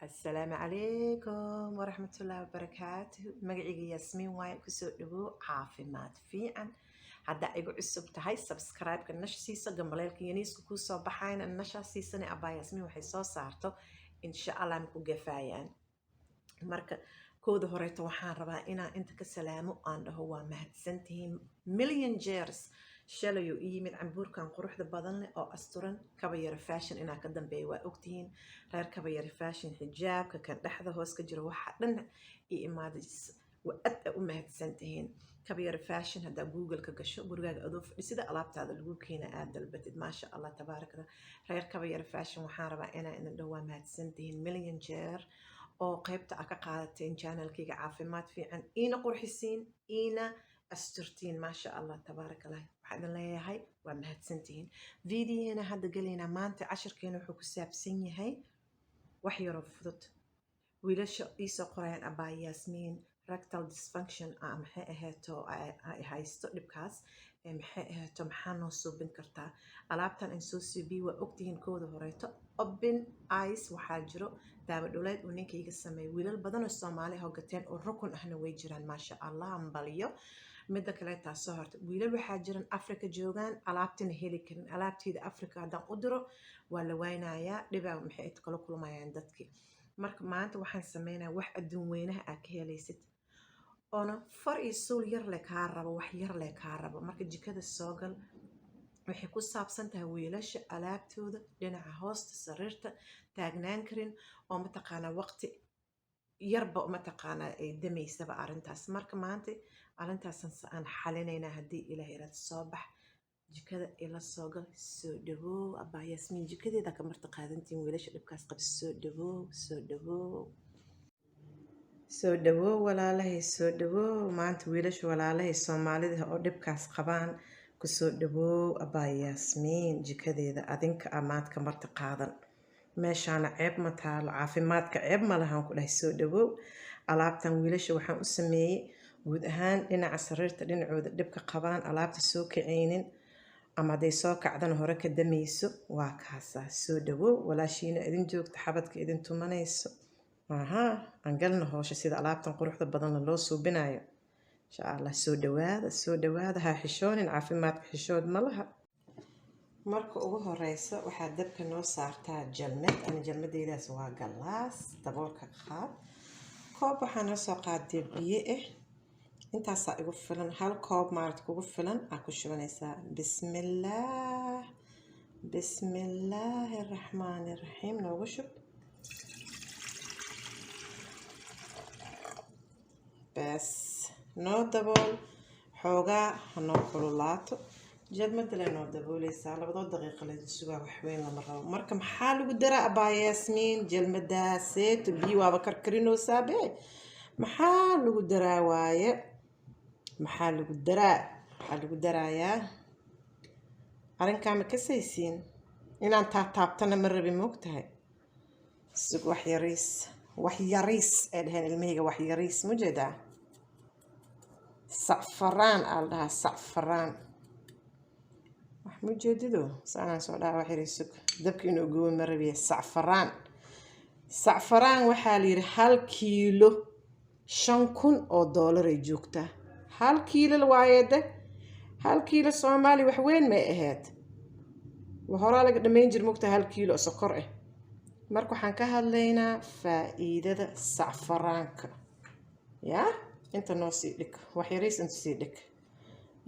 السلام عليكم ورحمة الله وبركاته. مقعي ياسمين واي كسو دبو عافيمات فيعن هدا ايقو عسب تهي سبسكرايب كنش سيسا قمبليلك ينيسكو كوسو بحاين النشا سيساني أبا ياسمين وحي سو سارتو إن شاء الله مكو قفايان marka kooda horeeto waxaan rabaa inaan inta ka salaamo aan dhaho waa mahadsantihiin million jeers shalayo ii yimid cambuurkan quruxda badan leh oo asturan kabayara fashion inaa ka dambeeya waa ogtihiin reer kabayara fashion xijaabka kan dhexda hoos ka jiro waxa dhan ii imaaday waa aad u mahadsantihiin kabayara fashion haddaa google ka gasho gurigaaga adoo fadhisida alaabtaada lagu keena aad dalbatid maasha allah tabaaraka reer kabayara fashion waxaan rabaa inaan idin dhaho waa mahadsantihiin million jeer oo qaybta ka qaadateen channelkayga caafimaad fiican iina qurxisiin iina asturtiin maasha allah tabaaraka allah waxaan idin leeyahay waa mahadsantihiin videohana hadda galaynaa maanta casharkeena wuxuu ku saabsan yahay wax yaroo fudud wiilasha iisoo qorayaan abaa yaasmiin rectal dysfunction maxay ahayto ay haysto dhibkaas maxay ahayto maxaa noo suubin kartaa alaabtan aan soo suubiye waa ogtihiin kooda horeeto open eyes waxaa jiro daawo dhuleed uu ninkayga sameeyay wiilal badan oo Soomaali ah oo gateen oo rukun ahna way jiraan maasha allah ambaliyo midda kale taasoo horta wiilal waxaa jiran Afrika joogaan alaabtina heli karin alaabteeda Afrika haddaan u diro waa la waynayaa dhibaa maxay kala kulmayaan dadkii marka maanta waxaan sameynayaa wax adduun weynaha aad ka helaysid oona far iyo suul yar le kaa rabo wax yar le kaa rabo marka jikada soo gal waxay ku saabsan tahay wiilasha alaabtooda dhinaca hoosta sariirta taagnaan karin oo mataqaanaa waqti yarba mataqaanaa ay damaysaba arrintaas marka maanta arrintaasaan aan xalinaynaa haddii ilaahay raad soo bax jikada ila soo gal soo dhawow abaa yaasmiin jikadeeda ka marti qaadantiin wiilasha dhibkaas qaba soo dhawow walaalahay soo dhawow maanta wiilasha walaalahay Soomaalida oo dhibkaas qabaan kusoo dhawow abaa yaasmiin jikadeeda adinka amaadka marti qaadan meeshaana ceeb ma taalo caafimaadka ceeb ma lahan ku dhahay soo dhawow alaabtan wiilasha waxaan u sameeyey guud ahaan dhinaca sariirta dhinacooda dhibka qabaan alaabta soo kacaynin ama hadday soo kacdana hore ka damayso waa kaasaa soo dhawow walaashiina idin joogta xabadka idin tumanayso aan galna hoosha sida alaabtan quruxda badan loo suubinayo insha allah soo dhawaada ha xishoonin caafimaadka xishood ma laha marka ugu horeysa waxaa dabka noo saartaa jalmad ama jalmadeydaas waa galaas daboolka qaad koob waxaa noo soo qaaday biyo ah intaasaa igu filan hal koob maaragta kugu filan aa ku shubanaysaa bismillaahi raxmaani raxiim noogu shub bas noo dabool xoogaa hanoo kululaato jalmada le noo dabooleysaa 2 daqiiqo la sugaa waxweyn lama rabo marka maxaa lagu daraa abaa yaasmiin jalmadaaseeto biyo waaba karkarinoosaa bee maxaa lagu daraa waaye maxaa lagu darayaa arrinkaa ma kasaysiin inaan taabtana ma rabi moogtahay sug wax yariis ee dhaheen ilmahayga wax yariis ma jeedaa sacfaraan aa la dhahaa sacfaraan wax ma jeedido saanaan soo dhaha wax yariis sug dabka inuu goobo ma rabiya sacfaraan waxaa la yidhi 1 kiilo $5,000 ay joogtaa 1 kiilo waayeede 1 kiilo Soomaali wax weyn may ahayd horaa laga dhamayn jir moogtaa 1 kiilo sokor ah marka waxaan ka hadlaynaa faa'iidada sacfaraanka yaa inta noo sii dhig wax yariis inta sii dhig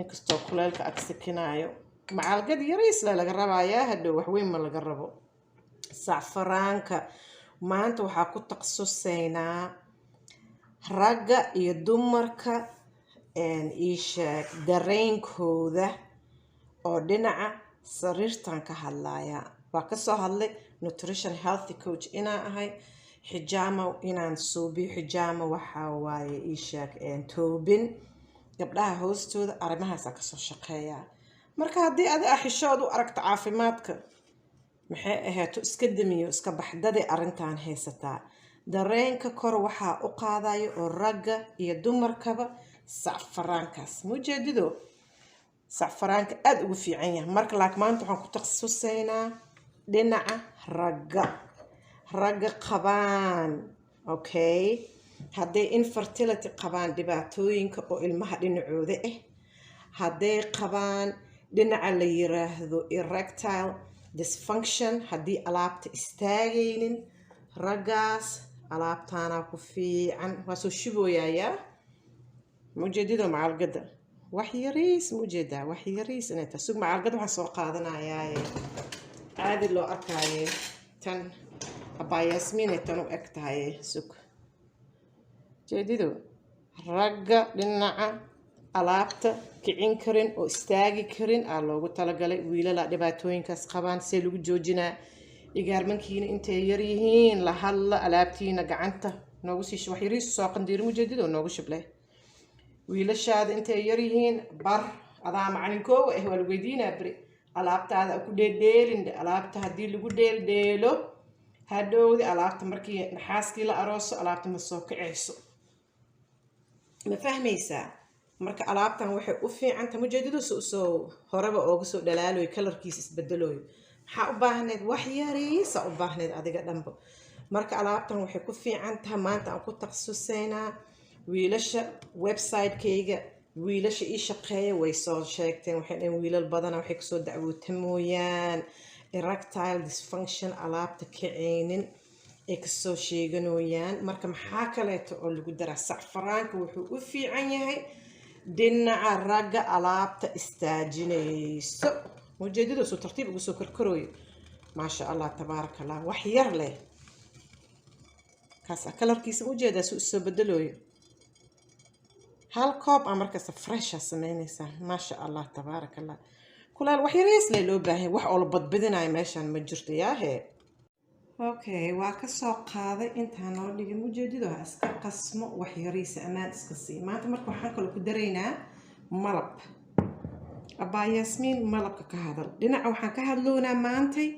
inkastoo kuleelka agsikinaayo macalgad yariis laga rabayaa hadhow wax weyn ma laga rabo sacfaraanka maanta waxaa ku takhasusaynaa ragga iyo dumarka iisheeg dareenkooda oo dhinaca sariirtan ka hadlaya waa kasoo hadlay nutrition healthy coach inaan ahay xijaamo inaan suubiyo xijaamo waxaa waaye iisheeg toobin gabdhaha hoostooda arrimahaasaa kasoo shaqeeyaa marka haddii adi xishood u aragto caafimaadka maxay ahayto iska damiyo iska baxdade arrintan haysataa dareenka kor waxaa u qaadayo oo ragga iyo dumarkaba sacfaraankaas mujeedido sacfaraanka aad ugu fiican yahay marka laakiin maanta waxaan ku takhasusaynaa dhinaca ragga ragga qabaan okay hadday infertility qabaan dhibaatooyinka oo ilmaha dhinacooda ah hadday qabaan dhinaca la yiraahdo erectile dysfunction haddii alaabta istaagaynin raggaas alaabtaana ku fiican waa soo shubooyayaa mujeedido macalgada wax yariis mujeedaa wax yariis inay tahay sug macalgada waxaan soo qaadanayaa caadi loo arkaaye tan abaa yaasmiin ay tan u eg tahay sug jeedido ragga dhinaca alaabta kicin karin oo istaagi karin aa loogu talagalay wiilala dhibaatooyinkaas qabaan see lagu joojinaa igaarmankiina intay yar yihiin la hadla alaabtiina gacanta noogu sii wax yariis soo qandiiro mujeedido noogu shubleh wiilashaada intay yar yihiin bar adaa macalinkooga ah waa lagu weydiinaa beri alaabtaada ku dheeldheelin alaabta haddii lagu dheeldheelo hadhowdi alaabta markii naxaaskii la arooso alaabta ma soo kacayso ma fahmaysaa marka alaabtan waxay u fiicanta mujeedido soo horeba ooga soo dhalaaloy kalarkiisa isbedelooy maxaa u baahneed wax yariisa u baahneed adiga dhanba marka alaabtan waxay ku fiican tahay maanta aan ku takhasusaynaa wiilasha website-kayga wiilasha ii shaqeeya way soo sheegteen waxay dhaheen wiilal badana waxay kasoo dacwoota mooyaan erectile dysfunction alaabta kacaynin ay kasoo sheeganooyaan marka maxaa kaleeto oo lagu daraa sacfaraanka wuxuu u fiican yahay dhinaca ragga alaabta istaajinayso mujeedido soo tartiib ugu soo karkarooyo maasha allah tabaaraka allah wax yar leh kaas kalarkiisa ujeedaa soo soo bedelooyo hal koob aan markaas fresh sameynaysaa maasha allah tabaaraka allah kulaal wax yariis leh loo baahan wax oo la badbadinayo meeshan ma jirto yaahe okay waa ka soo qaaday intaan noo dhigin mujeedido ha iska qasmo wax yariisa amaan iska sii maanta marka waxaan kaloo ku daraynaa malab abaa yaasmiin malabka ka hadal dhinaca waxaan ka hadloonaa maantay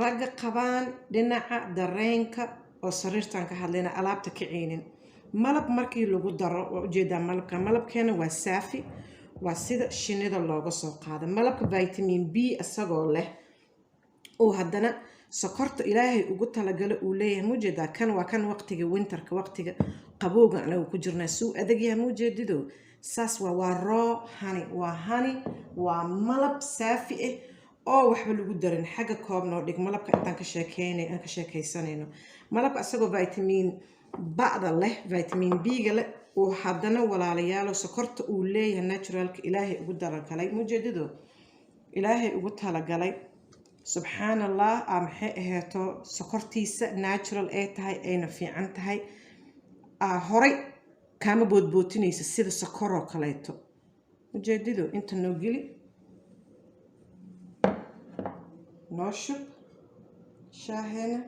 ragga qabaan dhinaca dareenka oo sariirtan ka hadlayna alaabta kicinin malab markii lagu daro waa ujeedaa malabkeena waa saafi waa sida shinida looga soo qaado malabka vitamin B isagoo leh oo haddana sokorta ilaahay ugu talagala uu leeyahay mujeedaa kan waa kan waqtiga winterka waqtiga qabowga anagu ku jirnaa suu adagyaha mujeedido saas waa raw honey waa malab saafi ah oo waxba lagu darin xagga koob noo dhig malabka intaan ka sheekaysanayno malabka isagoo vitamin ba'da leh vitamin B-ga leh oo haddana walaalayaalo sokorta uu leeyahay naturalka ilaahay ugu talagalay mujeedido ilaahay ugu talagalay subxaan allah maxay aheeto sokortiisa natural ay tahay ayna fiican tahay horay kaama boodbootinaysa sida sokoroo kaleeto mujeedido inta noo geli noo shub shaaheena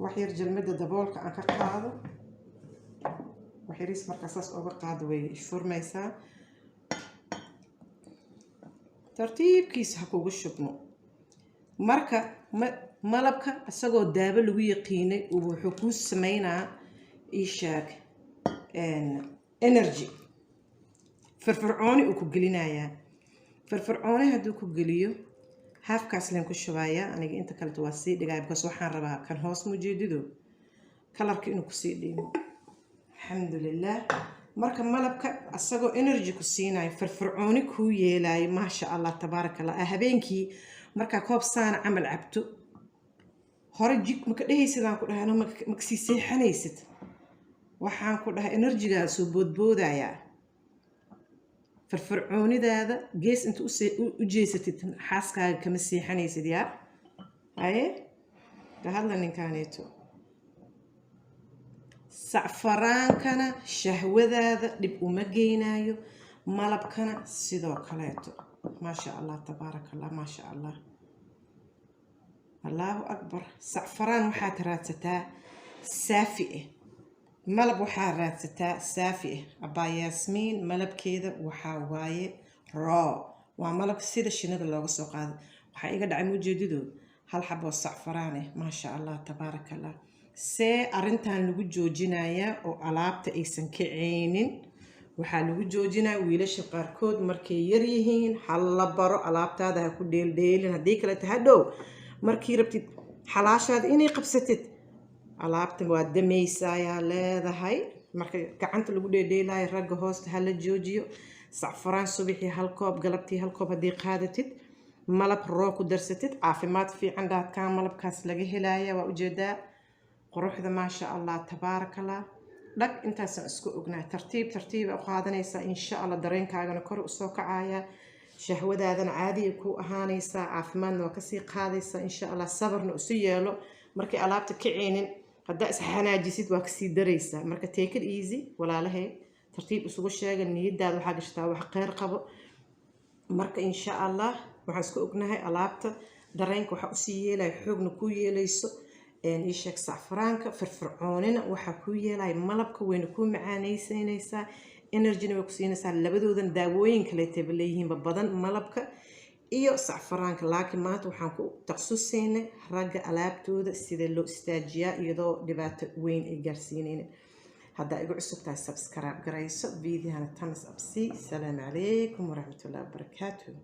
wax yar jalmada daboolka aan ka qaado wax yariis markaa saas uga qaado way furmaysaa tartiibkiisa ha kugu shubmo marka malabka isagoo daabo lagu yaqiinay wuxuu kuu sameynaa ishaag energy firfircooni uu ku gelinayaa firfircooni hadduu ku geliyo halfkaas leen ku shubayaa aniga inta kaleto waa sii dhigaya because waxaan rabaa kan hoos mujeedido kalarka inuu kusii dhiimo alxamdulilah marka malabka isagoo energy ku siinayo firfircooni kuu yeelayo maasha allah tabaaraka allah habeenkii markaa koob saana camal cabto hore jig maka dhehaysidaan ku dhahay makasii seexanaysid waxaan ku dhahay enerjigaa soo boodboodayaa firfircoonidaada gees inta u jeesatid xaaskaaga kama seexanaysid yaa haye ka hadla ninkaaneeto sacfaraankana shahwadaada dhib uma geynayo malabkana sidoo kaleeto maasha allah tabaaraka allah maasha allah allahu akbar sacfaraan waxaad raadsataa saafi ah malab waxaa raadsataa saafi ah abaa yaasmiin malabkeeda waxaa waaye raw waa malab sida shinida looga soo qaado waxaa iga dhacay mujeedido hal xaboo sacfaraan ah maasha allah tabaaraka allah see arrintan lagu joojinayaa oo alaabta aysan kacaynin waxaa lagu joojinaya wiilasha qaarkood markay yar yihiin hal la baro alaabtaada ha ku dheeldheelin haddii kale hadhow markii rabtid xalaashaada inay qabsatid alaabta waa damaysa ayaa leedahay marka gacanta lagu dheedheelaayo ragga hoosta hala joojiyo sacfaraan subaxii hal koob galabtii hal koob haddii qaadatid malab roo ku darsatid caafimaad fiican dhaadkaan malabkaas laga helaya waa ujeedaa quruxda maasha allah tabaarakallah dhag intaasaan isku ognaa tartiib tartiiba u qaadanaysaa insha allah dareenkaagana kor usoo kacaya shahwadaadana caadiya ku ahaanaysaa caafimaadna waa kasii qaadaysaa insha allah sabarna isu yeelo markay alaabta kaceynin haddaa is xanaajisid waa kasii daraysaa marka take it easy walaalahay tartiib isugu sheega niyadaada waxaa gashataa wax kheyr qabo marka insha allah waxaan isku ognahay alaabta dareenka waxaa usii yeelaya xoogna ku yeelayso ii sheeg sacfaraanka firfircoonina waxaa ku yeelaya malabka wayna ku macaanaysanaysaa energyna way ku siinaysaa labadoodan daawooyin kaleetaba leeyihiinba badan malabka iyo sacfaraanka laakiin maanta waxaan ku taqsusaynay ragga alaabtooda sida loo istaajiyaa iyadoo dhibaato weyn ay gaarsiinayna haddaa igu cusub tahay subscribe garayso videohana thumbs up sii. Salaamu calaykum waraxmatullaahi wabarakaatuh.